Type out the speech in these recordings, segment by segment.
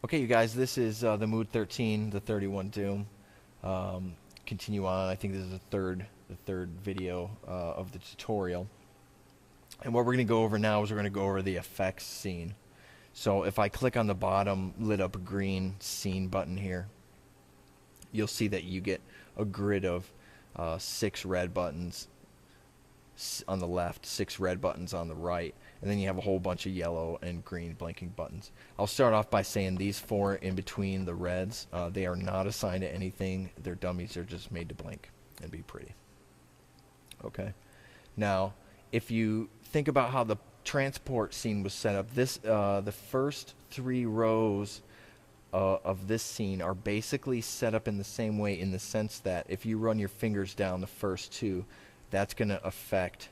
Okay, you guys, this is the Mood 13, the 31 Doom. Continue on. I think this is the third video of the tutorial. And what we're going to go over now is we're going to go over the effects scene. So if I click on the bottom lit up green scene button here, you'll see that you get a grid of 6 red buttons on the left, 6 red buttons on the right, and then you have a whole bunch of yellow and green blinking buttons. I'll start off by saying these 4 in between the reds, they are not assigned to anything. They're dummies. They're just made to blink and be pretty. Okay. Now, if you think about how the transport scene was set up, this the first 3 rows of this scene are basically set up in the same way, in the sense that if you run your fingers down the first 2, that's going to affect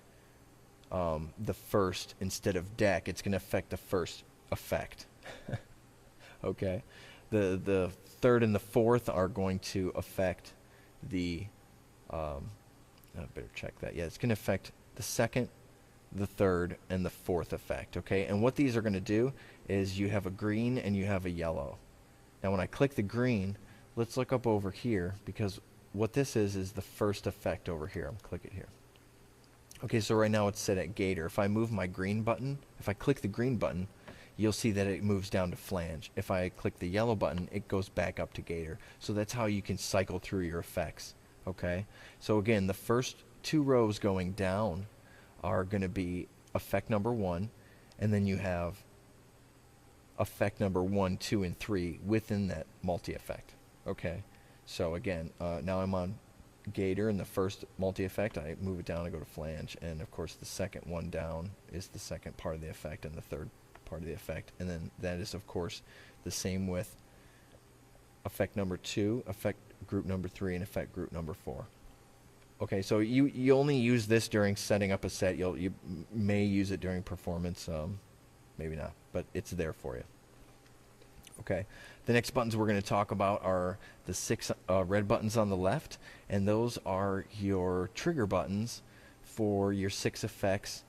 the first, instead of deck, it's going to affect the first effect. Okay. The third and the fourth are going to affect the, I better check that. Yeah, it's going to affect the second, the third, and the fourth effect. Okay. And what these are going to do is you have a green and you have a yellow. Now when I click the green, let's look up over here, because what this is the first effect over here. I'm clicking here. Okay, so right now it's set at gator. If I move my green button, if I click the green button, you'll see that it moves down to flange. If I click the yellow button, it goes back up to gator. So that's how you can cycle through your effects. Okay, so again, the first 2 rows going down are going to be effect number 1, and then you have effect number 1, 2, and 3 within that multi-effect. Okay, so again, now I'm on gator, and the first multi-effect, I move it down, I go to flange, and of course the second one down is the second part of the effect, and the third part of the effect, and then that is of course the same with effect number 2, effect group number 3, and effect group number 4. Okay, so you only use this during setting up a set. You may use it during performance, maybe not, but it's there for you. Okay, the next buttons we're going to talk about are the 6 red buttons on the left, and those are your trigger buttons for your 6 effects,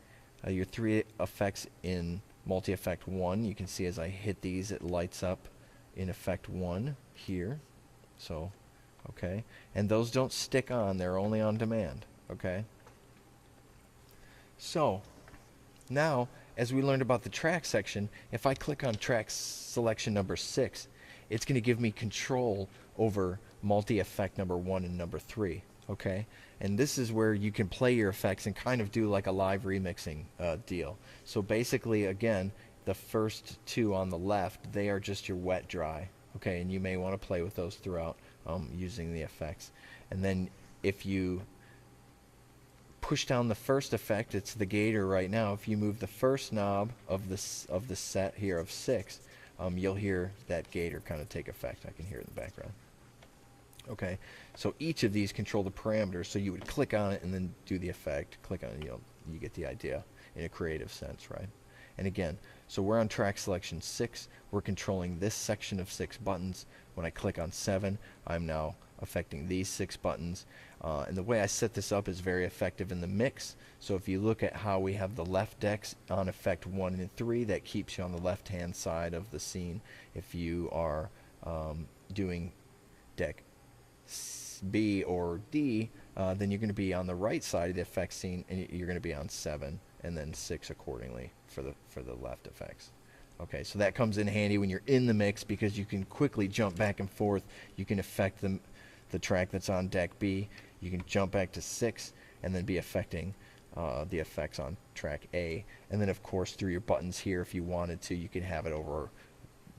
your 3 effects in multi-effect 1. You can see as I hit these, it lights up in effect 1 here. So, okay, and those don't stick on, they're only on demand. Okay, so now, as we learned about the track section, if I click on track selection number 6, it's going to give me control over multi-effect number 1 and number 3. Okay, and this is where you can play your effects and kind of do like a live remixing deal. So basically, again, the first 2 on the left, they are just your wet dry. Okay, and you may want to play with those throughout using the effects. And then if you push down the first effect, it's the gator right now. If you move the first knob of the set here of 6, you'll hear that gator kind of take effect. I can hear it in the background. Okay, so each of these control the parameters, so you would click on it and then do the effect. Click on it, you get the idea in a creative sense, right? And again, so we're on track selection 6. We're controlling this section of 6 buttons. When I click on 7, I'm now affecting these 6 buttons. And the way I set this up is very effective in the mix. So if you look at how we have the left decks on effect 1 and 3, that keeps you on the left hand side of the scene. If you are doing deck B or D, then you're going to be on the right side of the effect scene, and you're going to be on 7 and then 6 accordingly for the left effects. Okay, so that comes in handy when you're in the mix, because you can quickly jump back and forth. You can affect the track that's on deck B. You can jump back to 6 and then be affecting the effects on track A. And then of course through your buttons here, if you wanted to, you can have it over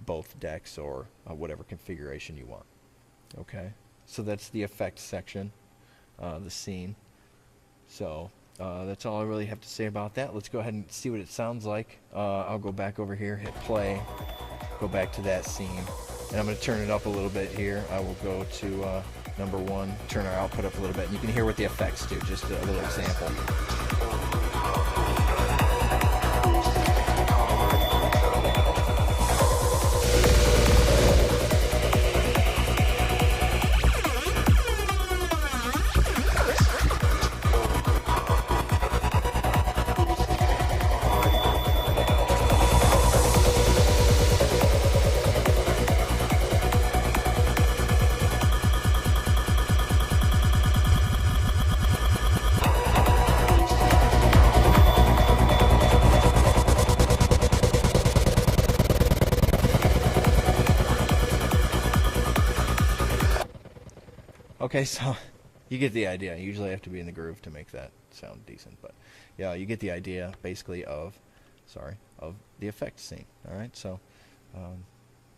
both decks or whatever configuration you want. Okay, so that's the effects section, the scene. So that's all I really have to say about that. Let's go ahead and see what it sounds like. I'll go back over here, hit play, go back to that scene, and I'm going to turn it up a little bit here. I will go to number 1, turn our output up a little bit, and you can hear what the effects do, just a little example. Okay, so you get the idea. Usually I have to be in the groove to make that sound decent, but yeah, you get the idea basically of, of the effect scene. All right, so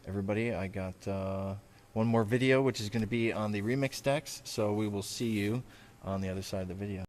everybody, I got one more video which is going to be on the remix decks, so we will see you on the other side of the video.